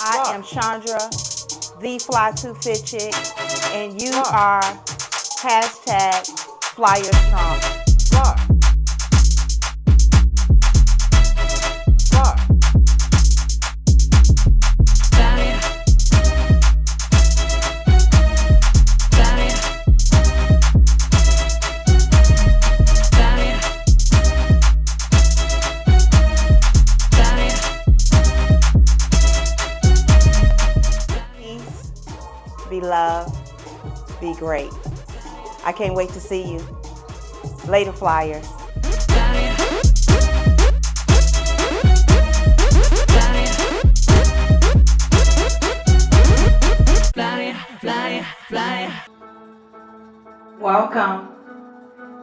I am Chandra, the Fly Too Fit Chick, and you are hashtag Flyer Strong. Be loved, be great. I can't wait to see you. Later, Flyers. Welcome.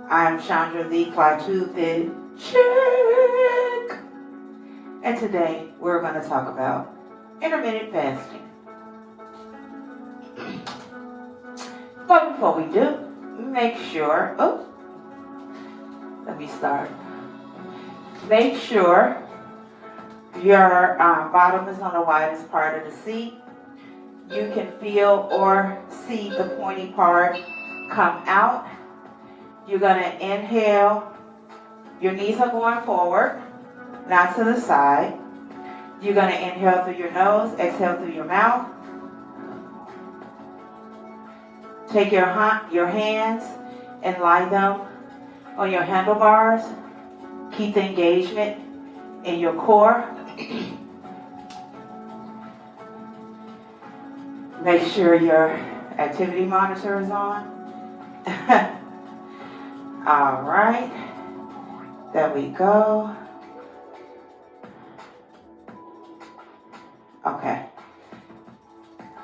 I'm Chandra, the Fly Too Fit Chick. And today we're going to talk about intermittent fasting. But before we do, make sure, Make sure your bottom is on the widest part of the seat. You can feel or see the pointy part come out. You're going to inhale. Your knees are going forward, not to the side. You're going to inhale through your nose, exhale through your mouth. Take your hands and lie them on your handlebars. Keep the engagement in your core. Make sure your activity monitor is on. All right. There we go. Okay.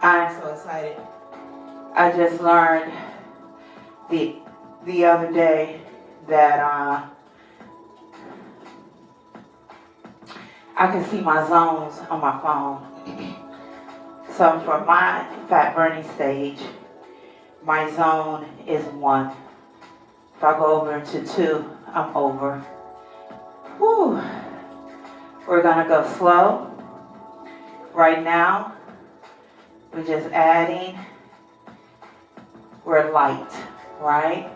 I'm so excited. I just learned the other day that I can see my zones on my phone. So for my fat burning stage, my zone is 1. If I go over into 2, I'm over. Whew. We're gonna go slow. Right now, we're just adding. We're light, right?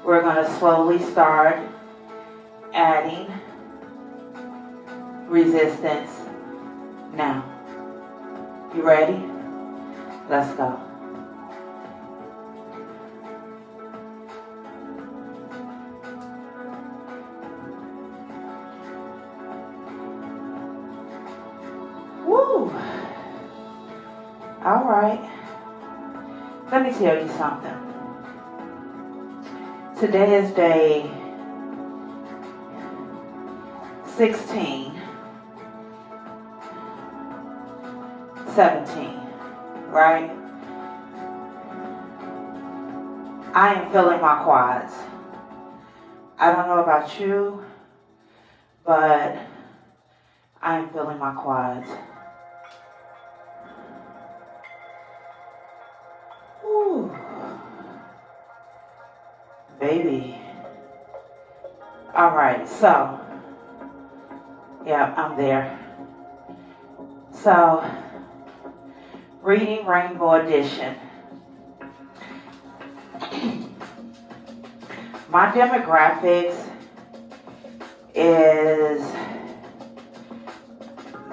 We're going to slowly start adding resistance now. You ready? Let's go. Woo! All right. Let me tell you something. Today is day 16, 17, right? I am feeling my quads. I don't know about you, but I am feeling my quads. Baby. All right, so, yeah, I'm there. So, reading Rainbow Edition. My demographics is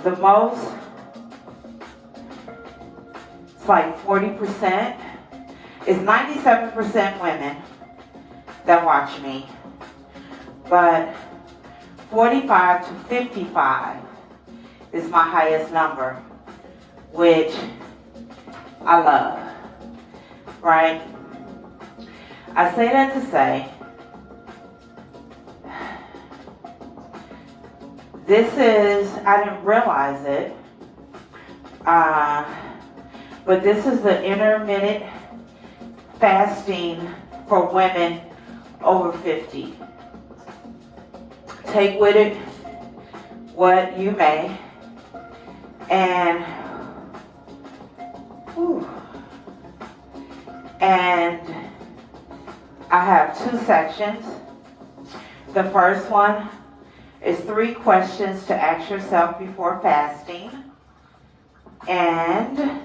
the most, it's like 40%. It's 97% women that watch me, but 45 to 55 is my highest number, which I love, right? I say that to say, I didn't realize it, but this is the intermittent fasting for women over 50. Take with it what you may, and I have 2 sections. The first one It's 3 questions to ask yourself before fasting. And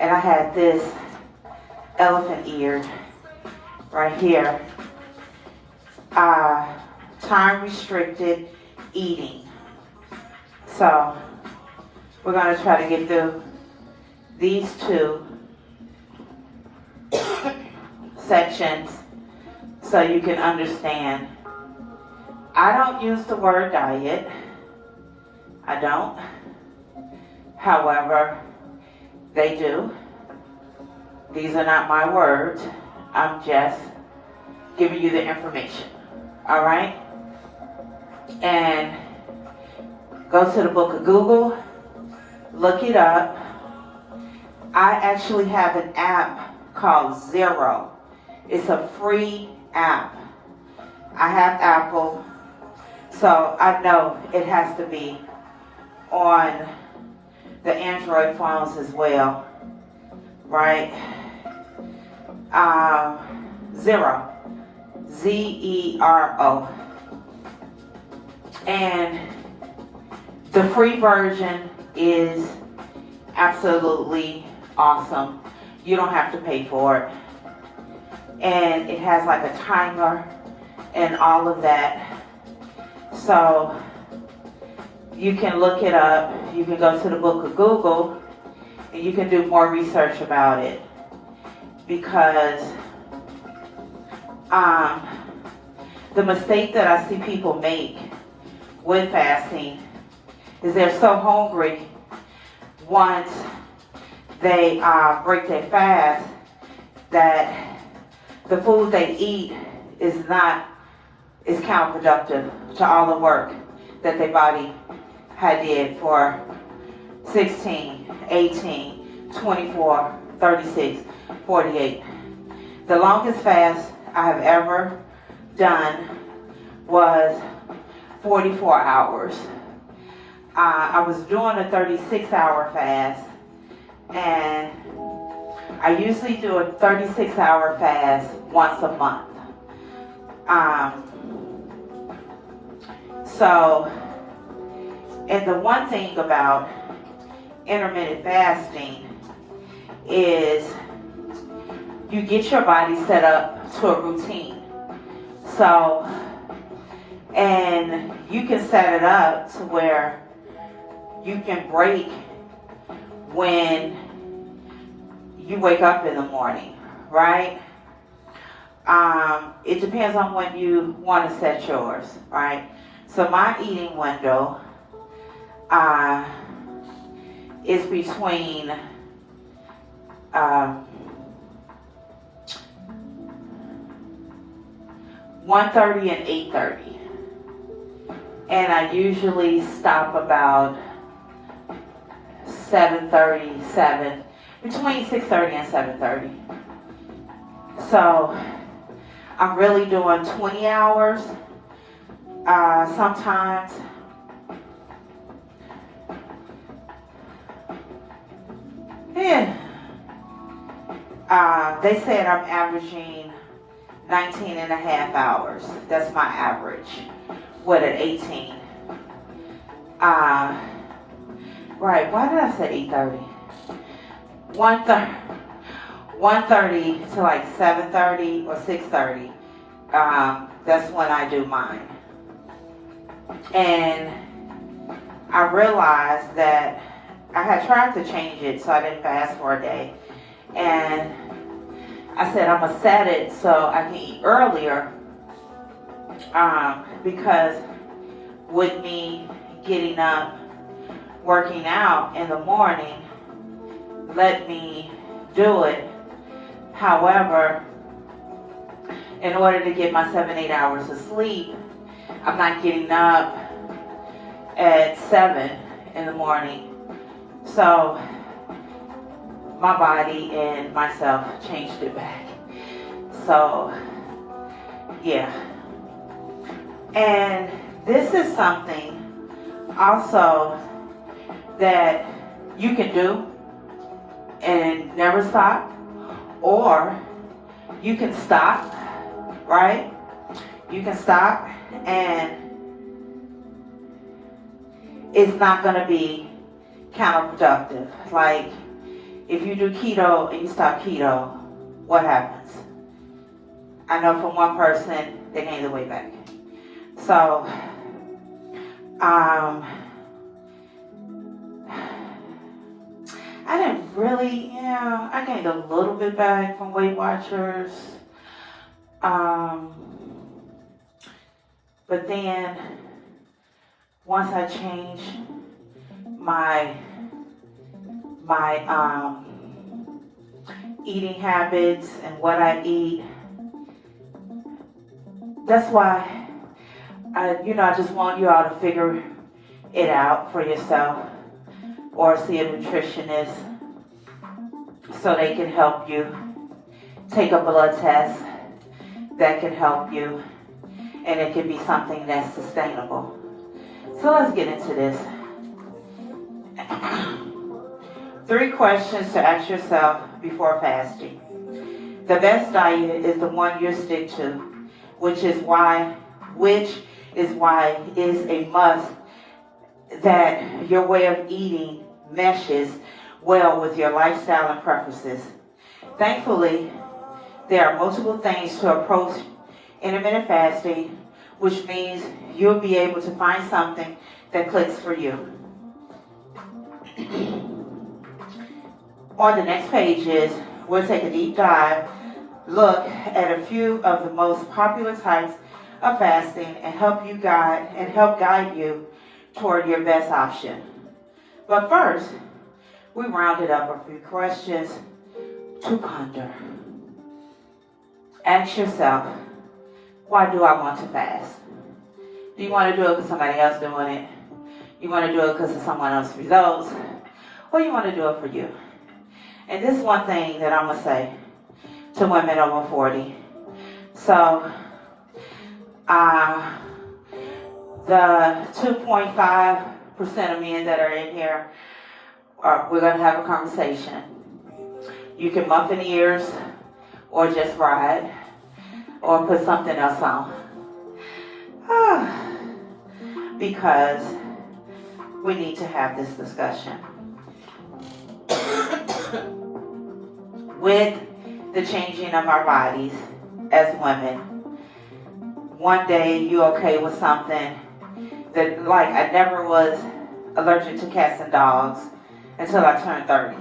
I had this elephant ear right here. Time restricted eating. So we're going to try to get through these 2 sections so you can understand. I don't use the word diet. I don't. However, they do. These are not my words. I'm just giving you the information. All right? And go to the book of Google, look it up. I actually have an app called Zero. It's a free app. I have Apple, so I know it has to be on the Android phones as well, right? Zero. Zero. And the free version is absolutely awesome. You don't have to pay for it. And it has like a timer and all of that. So you can look it up. You can go to the book of Google and you can do more research about it. Because the mistake that I see people make with fasting is they're so hungry once they break their fast that the food they eat is counterproductive to all the work that their body had did for 16, 18, 24, 36, 48. The longest fast I have ever done was 44 hours. I was doing a 36-hour fast, and I usually do a 36-hour fast once a month. And the one thing about intermittent fasting is you get your body set up to a routine. So, and you can set it up to where you can break when you wake up in the morning, right? It depends on when you want to set yours, right? So my eating window is between 1:30 and 8:30, and I usually stop about 7:37, between 6:30 and 7:30. So I'm really doing 20 hours sometimes. Yeah. They said I'm averaging 19 and a half hours. That's my average. With an 18. Right, why did I say 8:30? 1:30 to like 7:30 or 6:30. That's when I do mine. And I realized that I had tried to change it so I didn't fast for a day. And I said I'm going to set it so I can eat earlier, because with me getting up, working out in the morning, let me do it. However, in order to get my 7-8 hours of sleep, I'm not getting up at 7 in the morning. So my body and myself changed it back. So yeah. And this is something also that you can do and never stop, or you can stop, right? You can stop and it's not going to be counterproductive. Like, if you do keto and you stop keto, what happens? I know from one person, they gain the weight back. So, I didn't really, I gained a little bit back from Weight Watchers. But then, once I changed my eating habits and what I eat, that's why I just want you all to figure it out for yourself or see a nutritionist so they can help you. Take a blood test that can help you, and it can be something that's sustainable. So let's get into this. 3 questions to ask yourself before fasting. The best diet is the one you stick to, which is why it's a must that your way of eating meshes well with your lifestyle and preferences. Thankfully, there are multiple things to approach intermittent fasting, which means you'll be able to find something that clicks for you. On the next pages, we'll take a deep dive look at a few of the most popular types of fasting and help guide you toward your best option. But first, we rounded up a few questions to ponder. Ask yourself, why do I want to fast? Do you want to do it because somebody else doing it? You want to do it because of someone else's results? Or you want to do it for you? And this is one thing that I'm going to say to women over 40. So, the 2.5% of men that are in here, we're going to have a conversation. You can muffin ears or just ride or put something else on. Because we need to have this discussion. With the changing of our bodies as women, one day you okay with something that, like, I never was allergic to cats and dogs until I turned 30.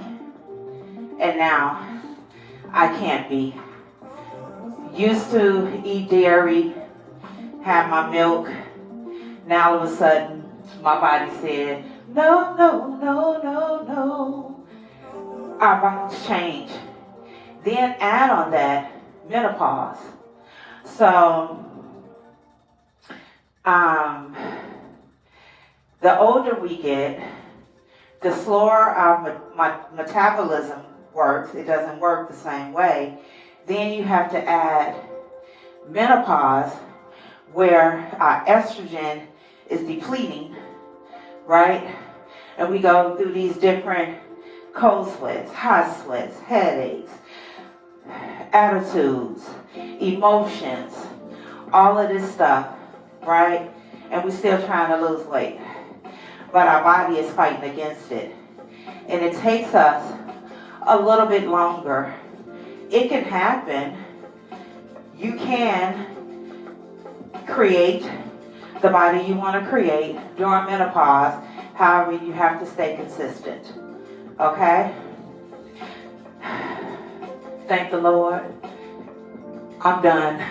And now I can't be. Used to eat dairy, have my milk. Now all of a sudden my body said, no, no, no, no, no. Our bodies change. Then add on that menopause. So, the older we get, the slower our metabolism works. It doesn't work the same way. Then you have to add menopause, where our estrogen is depleting, right? And we go through these different cold sweats, hot sweats, headaches, attitudes, emotions, all of this stuff, right? And we're still trying to lose weight. But our body is fighting against it. And it takes us a little bit longer. It can happen. You can create the body you want to create during menopause. However, you have to stay consistent. Okay? Thank the Lord. I'm done.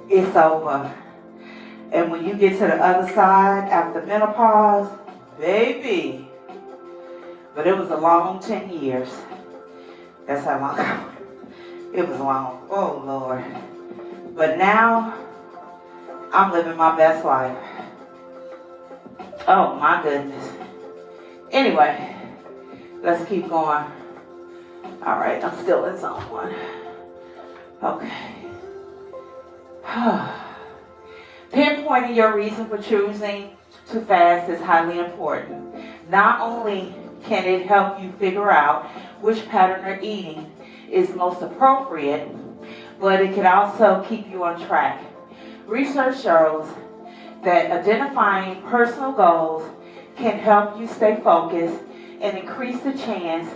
It's over. And when you get to the other side after menopause, baby. But it was a long 10 years. That's how long it was long. Oh, Lord. But now, I'm living my best life. Oh, my goodness. Anyway, let's keep going. All right, I'm still in zone 1. Okay. Pinpointing your reason for choosing to fast is highly important. Not only can it help you figure out which pattern of eating is most appropriate, but it can also keep you on track. Research shows that identifying personal goals can help you stay focused and increase the chance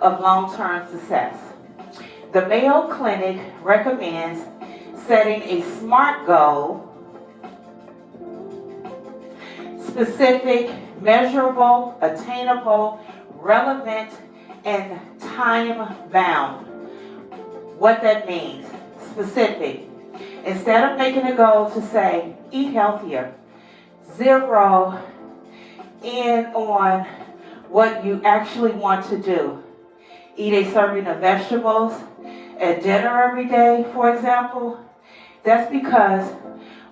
of long-term success. The Mayo Clinic recommends setting a SMART goal: specific, measurable, attainable, relevant, and time-bound. What that means: specific. Instead of making a goal to say, eat healthier, zero in on what you actually want to do. Eat a serving of vegetables at dinner every day, for example. That's because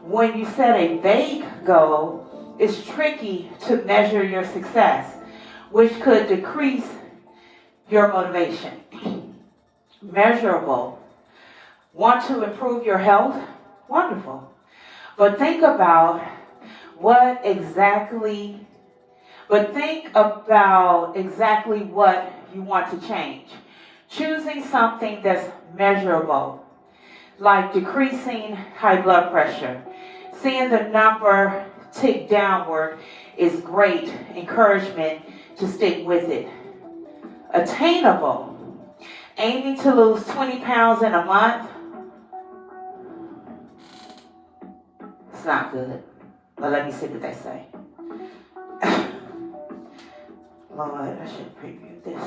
when you set a vague goal, it's tricky to measure your success, which could decrease your motivation. Measurable. Want to improve your health? Wonderful. But think about exactly what you want to change. Choosing something that's measurable, like decreasing high blood pressure. Seeing the number tick downward is great encouragement to stick with it. Attainable. Aiming to lose 20 pounds in a month. It's not good. But let me see what they say. Lord, I should preview this.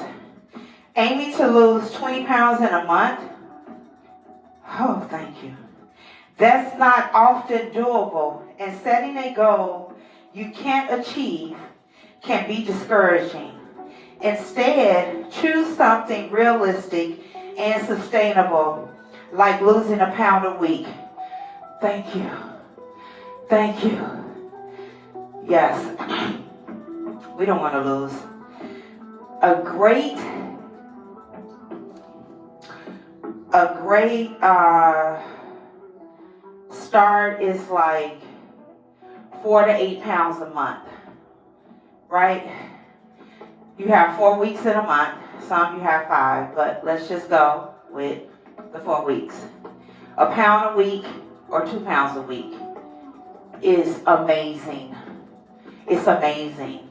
Aiming to lose 20 pounds in a month. Oh, thank you. That's not often doable, and setting a goal you can't achieve can be discouraging. Instead, choose something realistic and sustainable, like losing a pound a week. Thank you. Thank you. Yes, we don't want to lose. A great start is like 4 to 8 pounds a month, right? You have 4 weeks in a month. Some you have 5, but let's just go with the 4 weeks. A pound a week or 2 pounds a week is amazing. It's amazing,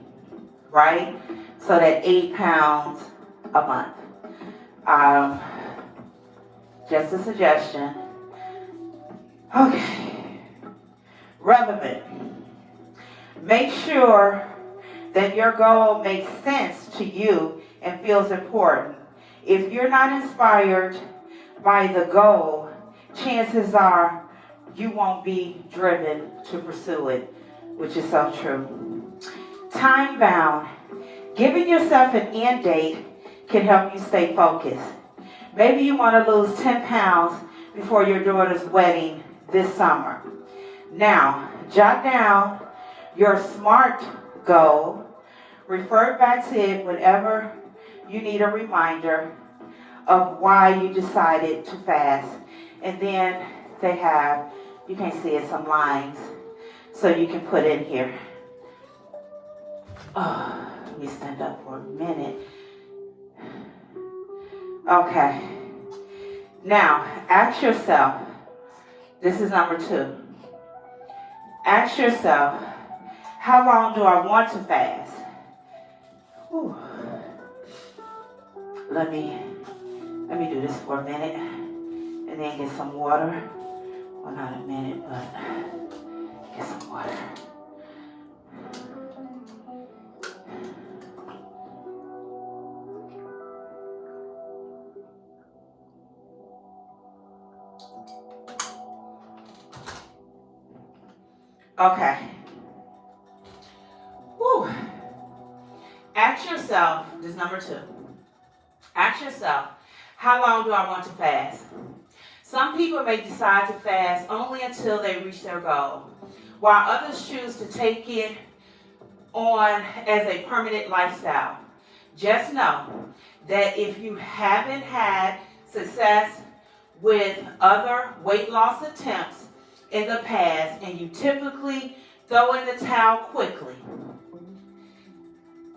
right? So that 8 pounds a month. Just a suggestion. Okay. Relevant. Make sure that your goal makes sense to you and feels important. If you're not inspired by the goal, chances are you won't be driven to pursue it, which is so true. Time bound. Giving yourself an end date can help you stay focused. Maybe you want to lose 10 pounds before your daughter's wedding this summer. Now, jot down your SMART goal. Refer back to it whenever you need a reminder of why you decided to fast. And then they have, you can see it, some lines, so you can put in here. Oh, let me stand up for a minute. Okay. Now, ask yourself, this is number 2. Ask yourself, how long do I want to fast? Whew. Let me do this for a minute and then get some water. Well, not a minute, but get some water. Okay. Whew. Ask yourself, this is number 2. Ask yourself, how long do I want to fast? Some people may decide to fast only until they reach their goal, while others choose to take it on as a permanent lifestyle. Just know that if you haven't had success with other weight loss attempts in the past and you typically throw in the towel quickly,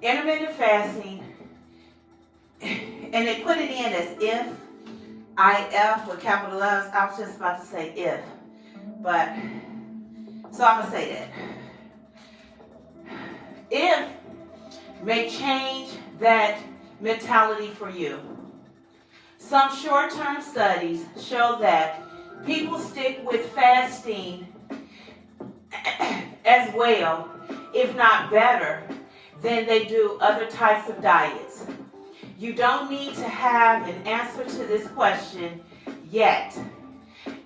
intermittent fasting, and they put it in as IF with capital F's. I was just about to say if, but So I'm going to say that. If may change that mentality for you. Some short-term studies show that people stick with fasting as well, if not better, than they do other types of diets. You don't need to have an answer to this question yet.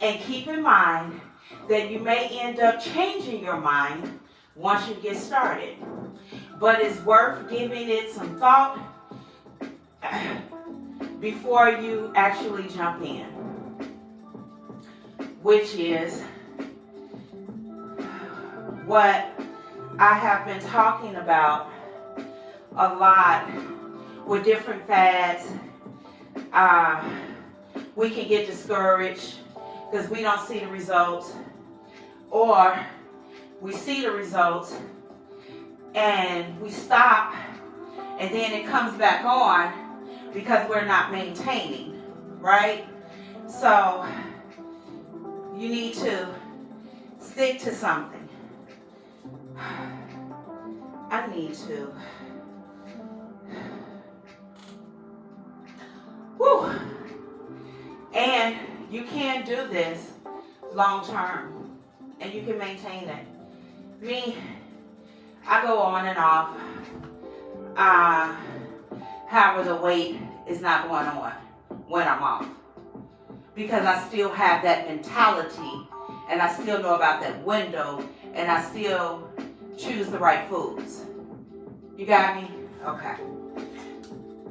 And keep in mind that you may end up changing your mind once you get started. But it's worth giving it some thought before you actually jump in, which is what I have been talking about a lot with different fads. We can get discouraged because we don't see the results, or we see the results and we stop, and then it comes back on because we're not maintaining, right? So you need to stick to something. I need to. Whew. And you can do this long term, and you can maintain it. Me, I go on and off. However, the weight is not going on when I'm off, because I still have that mentality, and I still know about that window, and I still choose the right foods. You got me? Okay.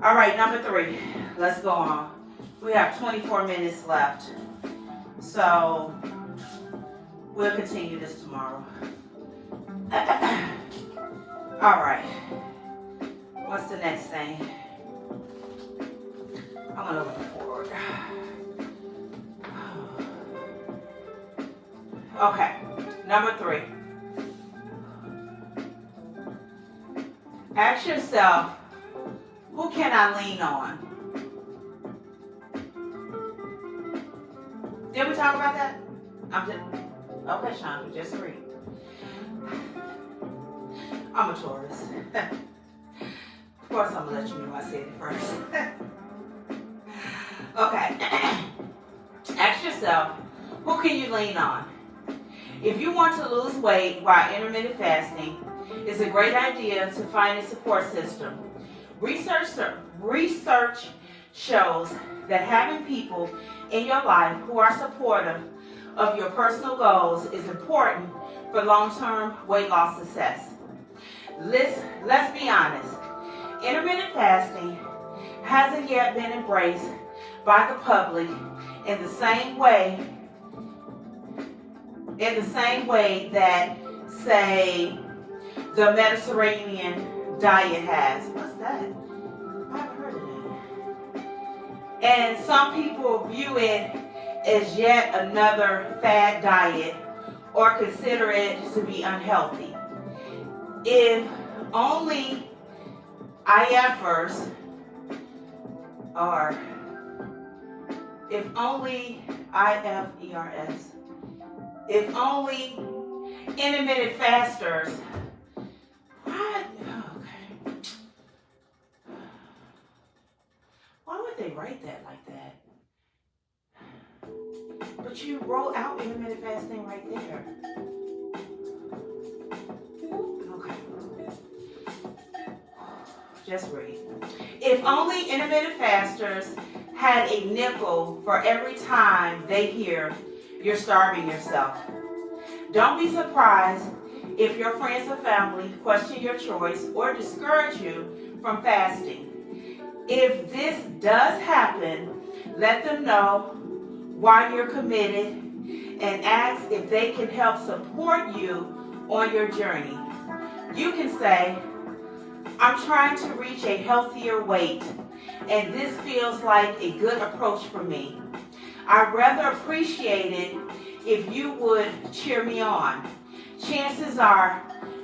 All right, number 3. Let's go on. We have 24 minutes left, so we'll continue this tomorrow. All right. What's the next thing? I'm going to look forward. Okay, number 3. Ask yourself, who can I lean on? Did we talk about that? Okay, Sean, just read. I'm a Taurus. Of course, I'm going to let you know I said it first. Okay. Ask yourself, who can you lean on? If you want to lose weight while intermittent fasting, it's a great idea to find a support system. Research shows that having people in your life who are supportive of your personal goals is important for long-term weight loss success. Let's be honest. Intermittent fasting hasn't yet been embraced by the public in the same way that, say, the Mediterranean diet has. What's that? I haven't heard of that. And some people view it as yet another fad diet or consider it to be unhealthy. If only IFers, or if only IFERS, if only intermittent fasters, what? Okay. Why would they write that like that? But you wrote out intermittent fasting right there. Okay. Just read. If only intermittent fasters had a nickel for every time they hear you're starving yourself. Don't be surprised if your friends or family question your choice or discourage you from fasting. If this does happen, let them know why you're committed and ask if they can help support you on your journey. You can say, I'm trying to reach a healthier weight, and this feels like a good approach for me. I'd rather appreciate it if you would cheer me on. Chances are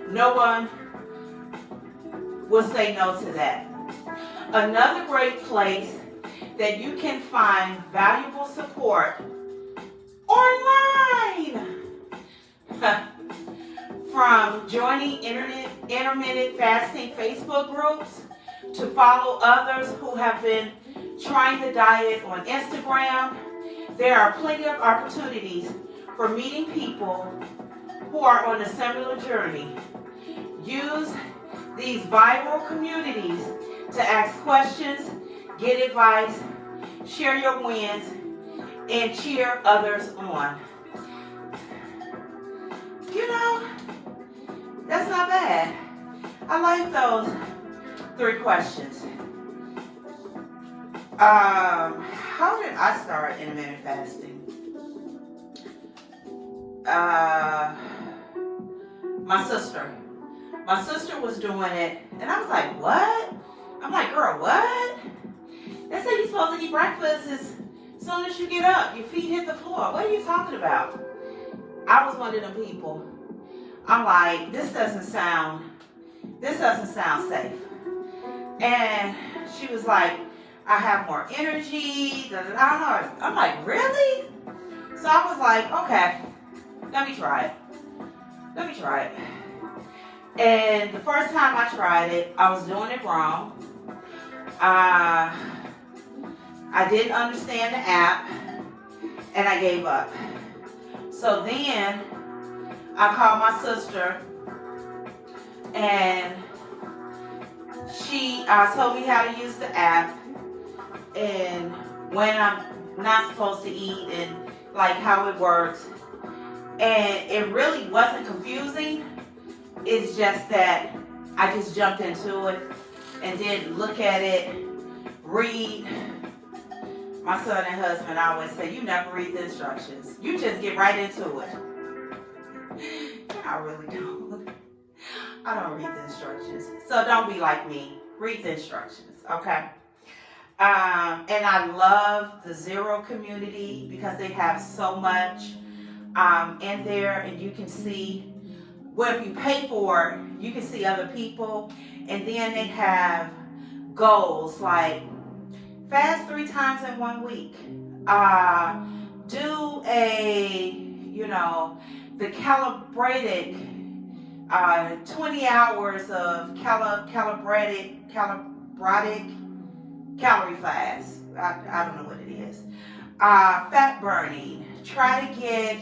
no one will say no to that. Another great place that you can find valuable support online from joining intermittent fasting Facebook groups to follow others who have been trying the diet on Instagram. There are plenty of opportunities for meeting people who are on a similar journey. Use these viral communities to ask questions, get advice, share your wins, and cheer others on. You know, that's not bad. I like those 3 questions. How did I start intermittent fasting? My sister was doing it, and I was like, what? I'm like, girl, what? They say you're supposed to eat breakfast as soon as you get up. Your feet hit the floor. What are you talking about? I was one of them people. I'm like, this doesn't sound safe. And she was like, I have more energy. Da, da, da. I'm like, really? So I was like, okay, let me try it. And the first time I tried it, I was doing it wrong. I didn't understand the app, and I gave up. So then I called my sister, and she told me how to use the app and when I'm not supposed to eat and like how it works. And it really wasn't confusing. It's just that I just jumped into it and didn't look at it, read. My son and husband always say, you never read the instructions. You just get right into it. I really don't. I don't read the instructions. So don't be like me. Read the instructions, okay? And I love the Zero community because they have so much in there, and you can see, well, if you pay for it, you can see other people. And then they have goals like fast 3 times in 1 week. Do the calibrated 20 hours of calibrated calorie fast. I don't know what it is. Fat burning. Try to get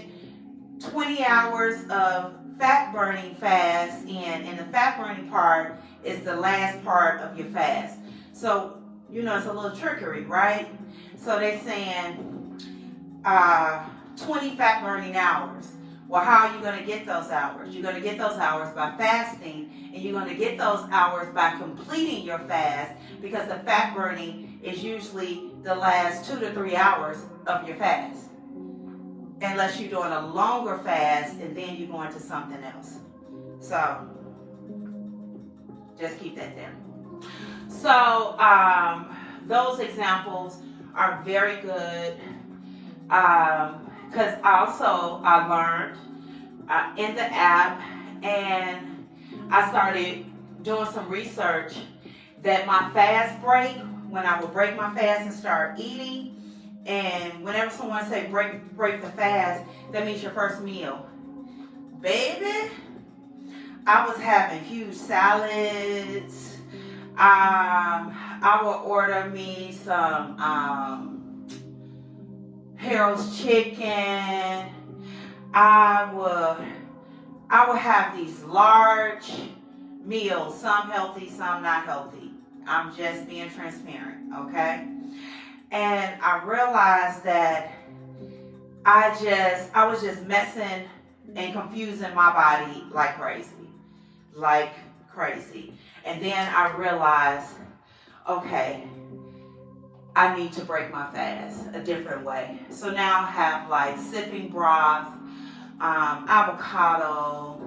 20 hours of fat burning fast in, and the fat burning part is the last part of your fast. So, it's a little trickery, right? So they're saying 20 fat burning hours. Well, how are you going to get those hours? You're going to get those hours by fasting, and you're going to get those hours by completing your fast, because the fat burning is usually the last 2 to 3 hours of your fast. Unless you're doing a longer fast and then you go into something else. So, just keep that there. So, those examples are very good. Because I learned in the app, and I started doing some research that my fast break, when I would break my fast and start eating, and whenever someone say break the fast, that means your first meal. Baby, I was having huge salads. I would order me some Harold's chicken. I would have these large meals, some healthy, some not healthy. I'm just being transparent, okay? And I realized that I was just messing and confusing my body like crazy. And then I realized, okay, I need to break my fast a different way. So now I have like sipping broth, avocado,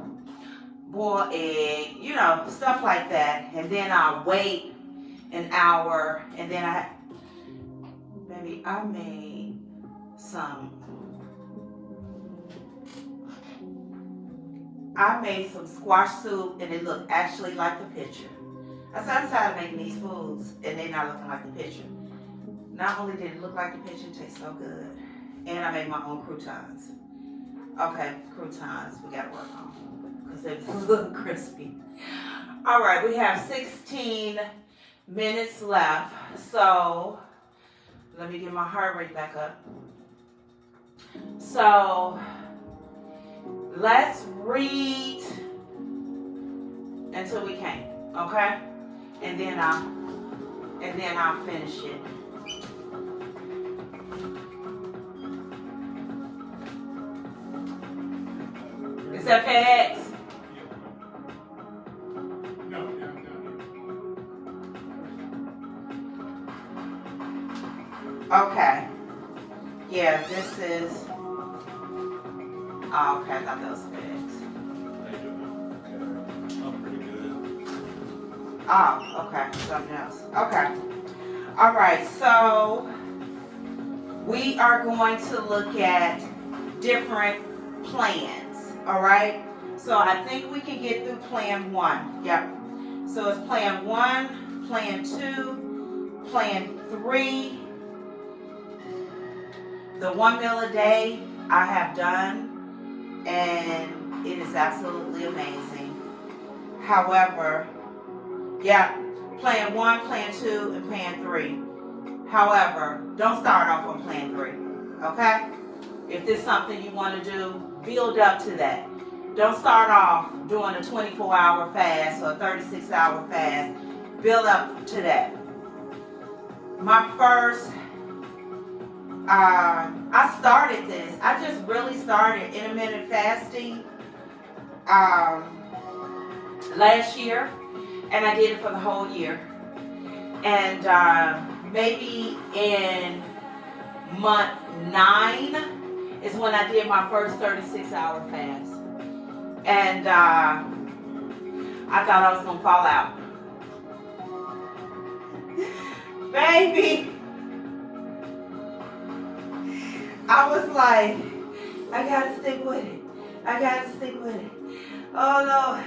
boiled egg, stuff like that. And then I'll wait an hour, and then I made some squash soup, and it looked actually like the picture. I said, I'm tired of making these foods and they're not looking like the picture. Not only did it look like the picture, it tastes so good. And I made my own croutons. Okay, croutons we gotta work on. because it was a little crispy. All right, we have 16 minutes left. So let me get my heart rate back up. So let's read until we can, okay? And then I'll finish it. Is that FedEx? Okay. Yeah, this is. Oh, okay, I thought that was FedEx. I'm pretty good. Oh, okay, something else. Okay. All right, so we are going to look at different plans. All right. So I think we can get through plan 1. Yep. So it's plan 1, plan 2, plan 3. The 1 meal a day I have done, and it is absolutely amazing. However, yeah, plan 1, plan 2, and plan 3. However, don't start off on plan 3, okay? If this is something you want to do, build up to that. Don't start off doing a 24-hour fast or a 36-hour fast. Build up to that. My first, I started this. I just really started intermittent fasting last year, and I did it for the whole year. And maybe in month 9 is when I did my first 36-hour fast. And I thought I was going to fall out. Baby, I was like, I got to stick with it. I got to stick with it. Oh, Lord,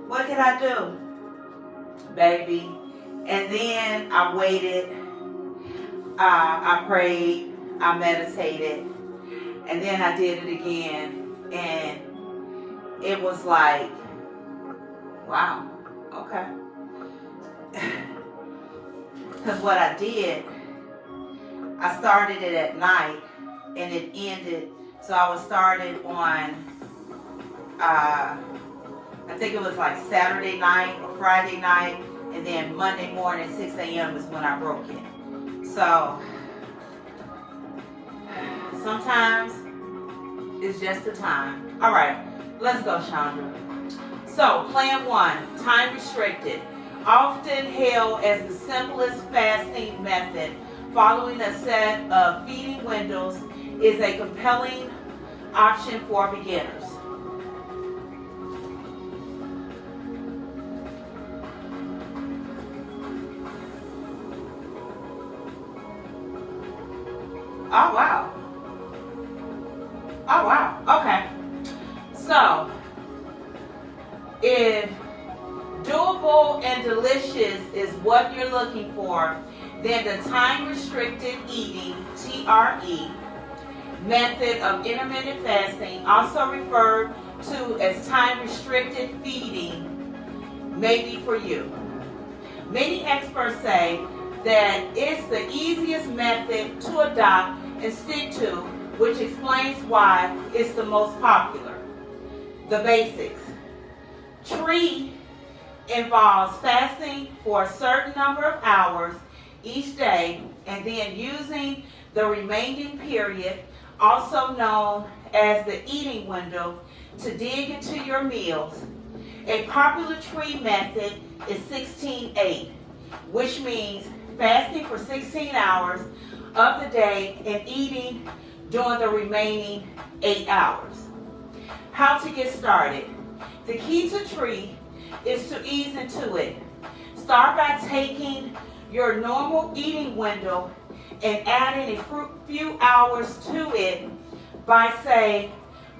what can I do? Baby. And then I waited. I prayed. I meditated. And then I did it again, and it was like, wow, okay. Because what I did, I started it at night, and it ended, so I was started on, I think it was like Saturday night or Friday night, and then Monday morning, 6 a.m. is when I broke it. So, sometimes it's just the time. All right, let's go, Chandra. So, plan 1, time restricted. Often hailed as the simplest fasting method, following a set of feeding windows is a compelling option for beginners. Oh, wow. Oh, wow. Okay. So, if doable and delicious is what you're looking for, then the time-restricted eating, TRE, method of intermittent fasting, also referred to as time-restricted feeding, may be for you. Many experts say that it's the easiest method to adopt and stick to, which explains why it's the most popular. The basics. TRE involves fasting for a certain number of hours each day and then using the remaining period, also known as the eating window, to dig into your meals. A popular TRE method is 16-8, which means fasting for 16 hours of the day and eating during the remaining 8 hours. How to get started. The key to TRE is to ease into it. Start by taking your normal eating window and adding a few hours to it by, say,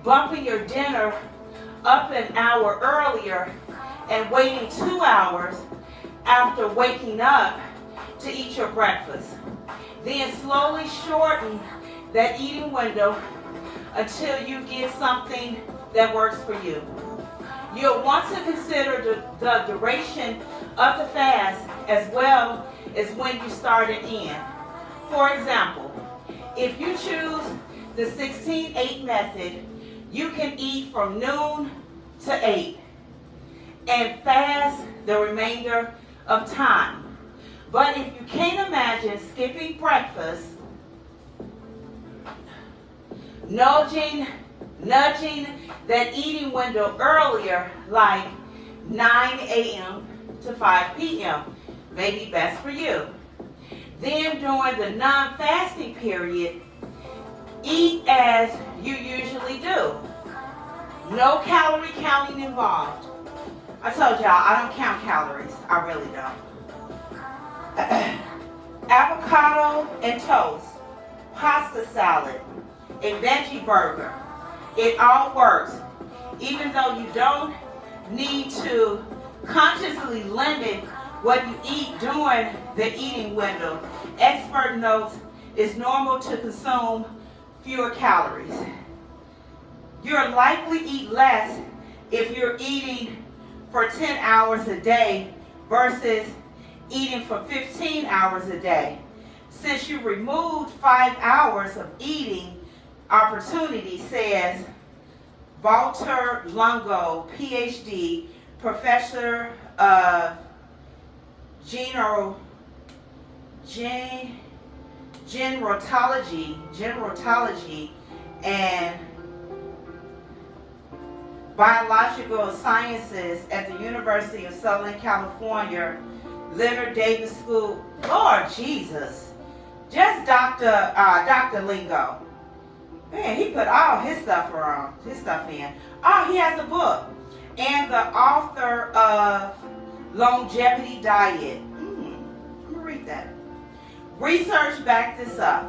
bumping your dinner up an hour earlier and waiting 2 hours after waking up to eat your breakfast. Then slowly shorten that eating window until you get something that works for you. You'll want to consider the duration of the fast as well as when you start and end. For example, if you choose the 16-8 method, you can eat from noon to 8 and fast the remainder of time. But if you can't imagine skipping breakfast, nudging that eating window earlier, like 9 a.m. to 5 p.m., may be best for you. Then during the non-fasting period, eat as you usually do. No calorie counting involved. I told y'all I don't count calories. I really don't. Avocado and toast, pasta salad, a veggie burger. It all works. Even though you don't need to consciously limit what you eat during the eating window, expert notes it's normal to consume fewer calories. You'll likely eat less if you're eating for 10 hours a day versus eating for 15 hours a day. Since you removed 5 hours of eating opportunity, says Walter Longo, PhD, professor of gerontology and biological sciences at the University of Southern California, Leonard Davis School. Lord Jesus, just Dr. Lingo. Man, he put all his stuff in. Oh, he has a book. And the author of Longevity Diet. I'm going to read that. Research backed this up.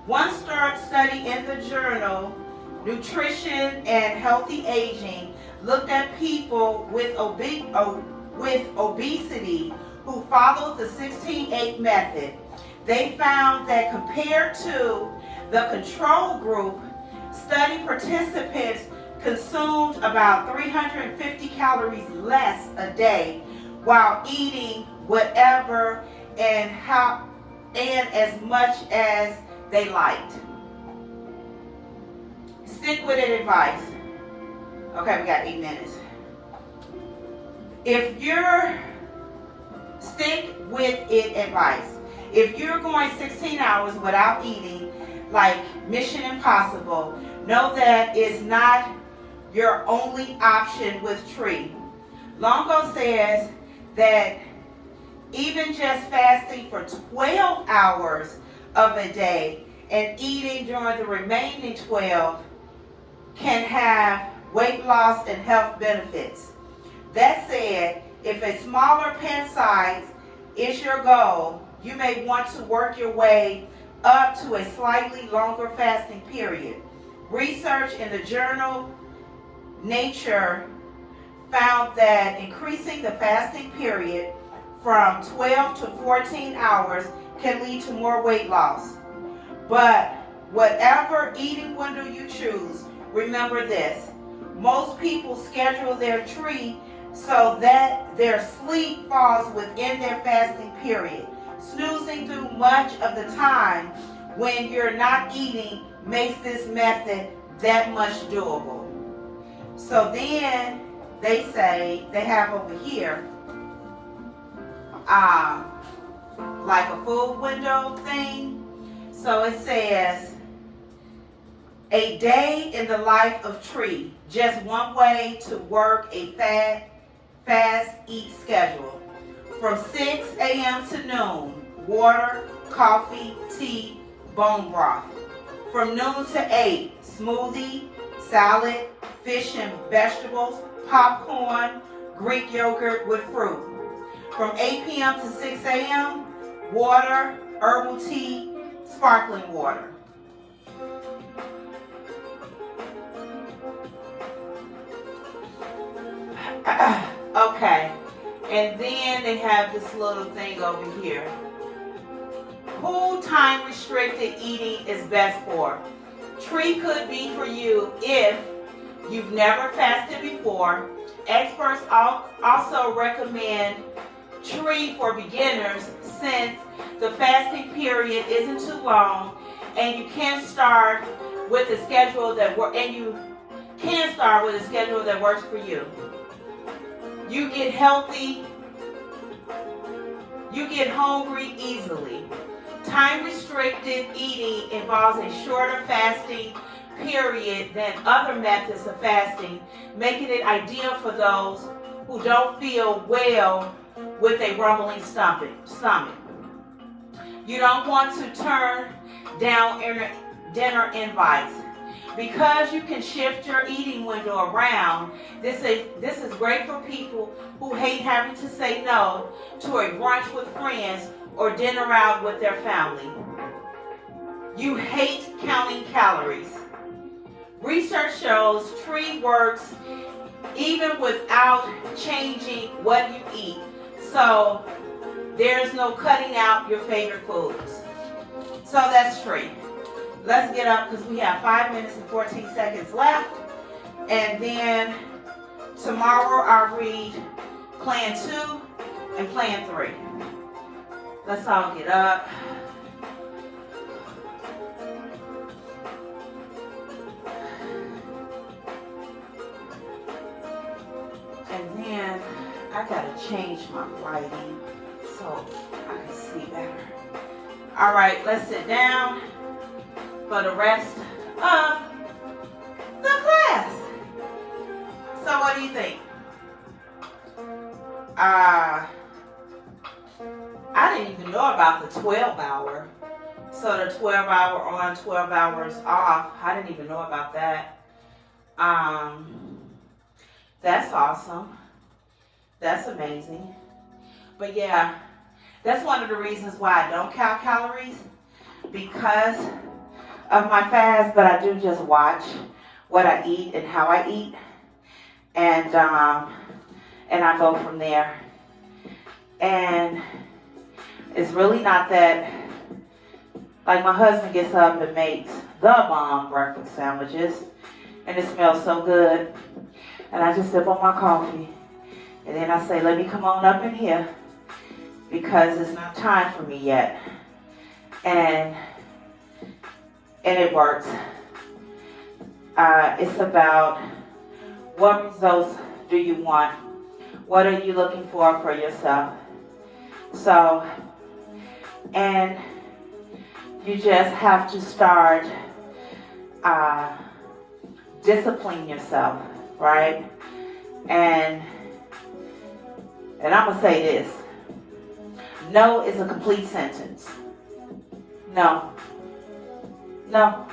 One study in the journal Nutrition and Healthy Aging looked at people with obesity who followed the 16-8 method. They found that compared to the control group, study participants consumed about 350 calories less a day while eating whatever and as much as they liked. Stick with it advice. Okay, we got 8 minutes. Stick with it advice. If you're going 16 hours without eating, like Mission Impossible, know that it's not your only option with Tree. Longo says that even just fasting for 12 hours of a day and eating during the remaining 12 can have weight loss and health benefits. That said, if a smaller pen size is your goal, you may want to work your way up to a slightly longer fasting period. Research in the journal Nature found that increasing the fasting period from 12 to 14 hours can lead to more weight loss. But whatever eating window you choose, remember this: most people schedule their Tree so that their sleep falls within their fasting period. Snoozing through much of the time when you're not eating makes this method that much doable. So then they say, they have over here, like a food window thing. So it says, a day in the life of Tree, just one way to work a fast eat schedule. From 6 a.m. to noon, water, coffee, tea, bone broth. From noon to 8, smoothie, salad, fish and vegetables, popcorn, Greek yogurt with fruit. From 8 p.m. to 6 a.m., water, herbal tea, sparkling water. Okay, and then they have this little thing over here. Who time restricted eating is best for? Tree could be for you if you've never fasted before, experts also recommend tree for beginners since the fasting period isn't too long, and you can start with a schedule that works for you. You get healthy. You get hungry easily. Time-restricted eating involves a shorter fasting period than other methods of fasting, making it ideal for those who don't feel well with a rumbling stomach. You don't want to turn down dinner invites. Because you can shift your eating window around, this is great for people who hate having to say no to a brunch with friends or dinner out with their family. You hate counting calories. Research shows tree works even without changing what you eat. So there's no cutting out your favorite foods. So that's tree. Let's get up because we have 5 minutes and 14 seconds left. And then tomorrow I'll read Plan 2 and Plan 3. Let's all get up. And then I gotta change my lighting so I can see better. All right, let's sit down for the rest of the class. So what do you think? I didn't even know about the 12-hour. So the 12-hour on, 12 hours off. I didn't even know about that. That's awesome. That's amazing. But yeah, that's one of the reasons why I don't count calories, because of my fast, but I do just watch what I eat and how I eat, and I go from there. And it's really not that, like my husband gets up and makes the bomb breakfast sandwiches, and it smells so good, and I just sip on my coffee, and then I say, let me come on up in here, because it's not time for me yet. And it works. It's about what results do you want? What are you looking for yourself? So, and you just have to start disciplining yourself, right? And I'm gonna say this. No is a complete sentence. No. No.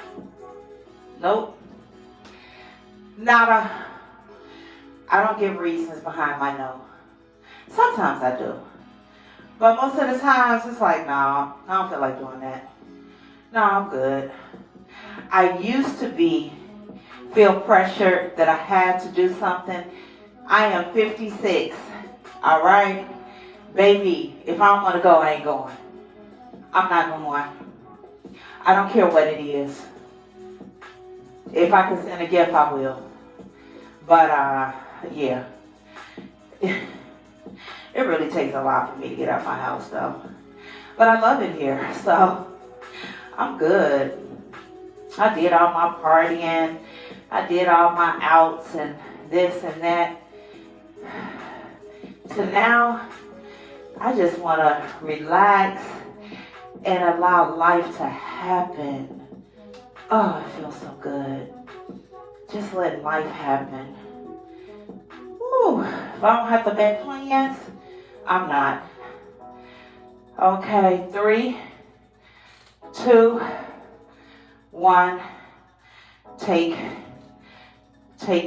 Nope. Nada. I don't give reasons behind my no. Sometimes I do. But most of the times it's like, no, I don't feel like doing that. No, I'm good. I used to feel pressured that I had to do something. I am 56. All right? Baby, if I don't want to go, I ain't going. I'm not going. I don't care what it is. If I can send a gift, I will. But, yeah. It really takes a lot for me to get out of my house, though. But I love it here, so I'm good. I did all my partying. I did all my outs and this and that. So now, I just want to relax and allow life to happen. Oh, it feels so good. Just letting life happen. Ooh, if I don't have to make plans, I'm not. Okay, 3, 2, 1. Take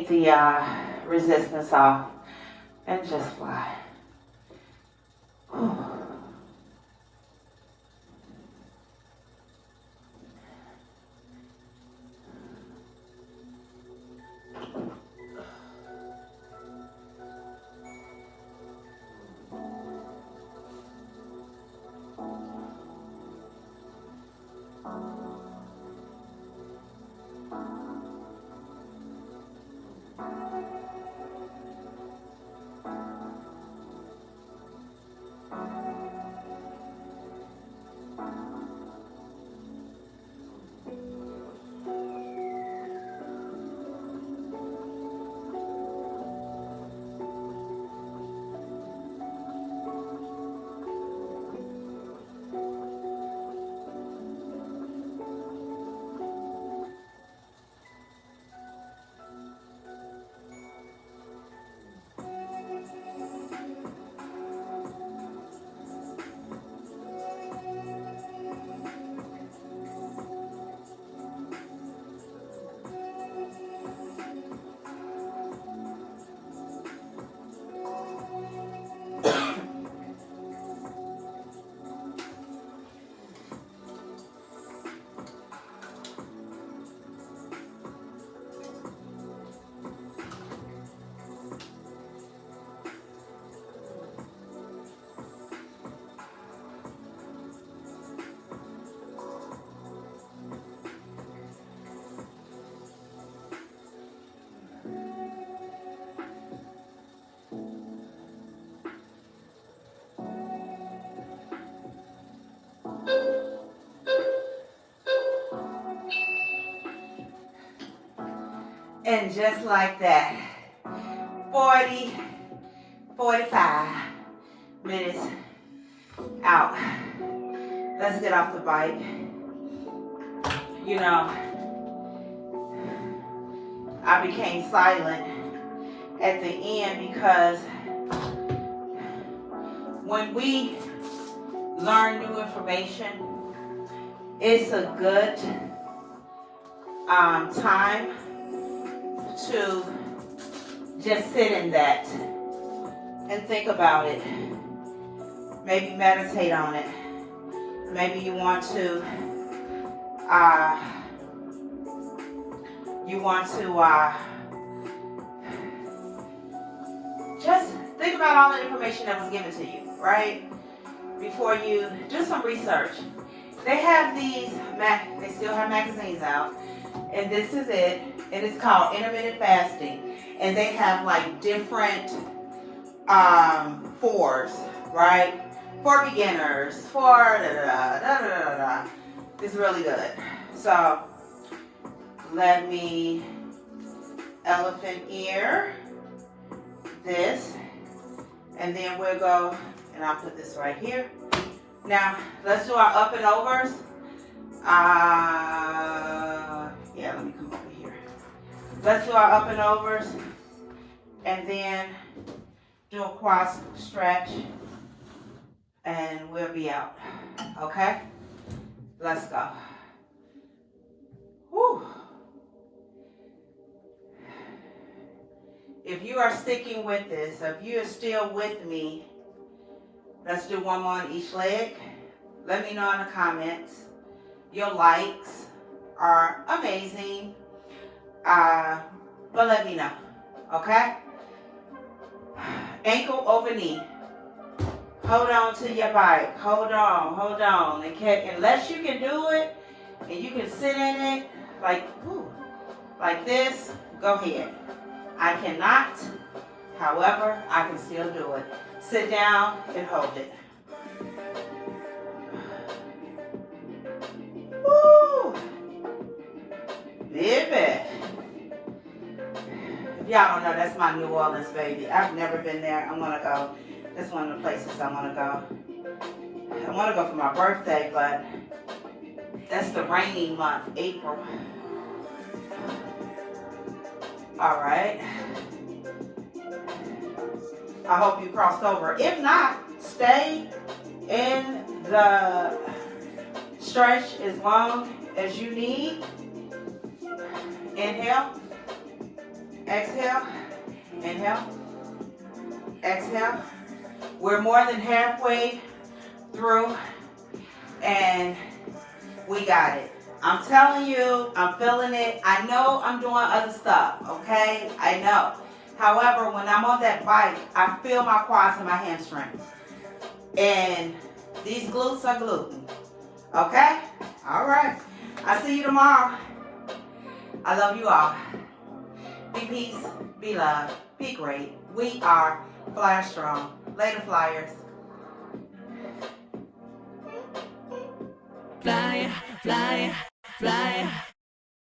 the resistance off and just fly. Ooh. And just like that, 40, 45 minutes out. Let's get off the bike. You know, I became silent at the end because when we learn new information, it's a good time to just sit in that and think about it. Maybe meditate on it. Maybe you want to just think about all the information that was given to you, right? Before you do some research. They have these, they still have magazines out, and this is it, and it's called intermittent fasting, and they have like different fours, right? For beginners, for da-da-da-da-da-da-da. It's really good. So let me elephant ear this, and then we'll go, and I'll put this right here. Now let's do our up and overs. Yeah, let me come over here. Let's do our up and overs, and then do a quad stretch, and we'll be out. Okay? Let's go. Whew. If you are sticking with this, if you are still with me, let's do one more on each leg. Let me know in the comments. Your likes are amazing. But let me know. Okay? Ankle over knee. Hold on to your bike. Hold on. And unless you can do it and you can sit in it like this, go ahead. I cannot. However, I can still do it. Sit down and hold it. Woo! Baby. If y'all don't know, that's my New Orleans baby. I've never been there. I'm gonna go. That's one of the places I want to go. I want to go for my birthday, but that's the rainy month, April. All right. I hope you crossed over. If not, stay in the stretch as long as you need. Inhale. Exhale. Inhale. Exhale. We're more than halfway through, and we got it. I'm telling you, I'm feeling it. I know I'm doing other stuff, okay? I know. However, when I'm on that bike, I feel my quads and my hamstrings. And these glutes are gluten. Okay? All right. I'll see you tomorrow. I love you all. Be peace, be love, be great. We are Fly Strong. Later, flyers. Fly, fly, fly.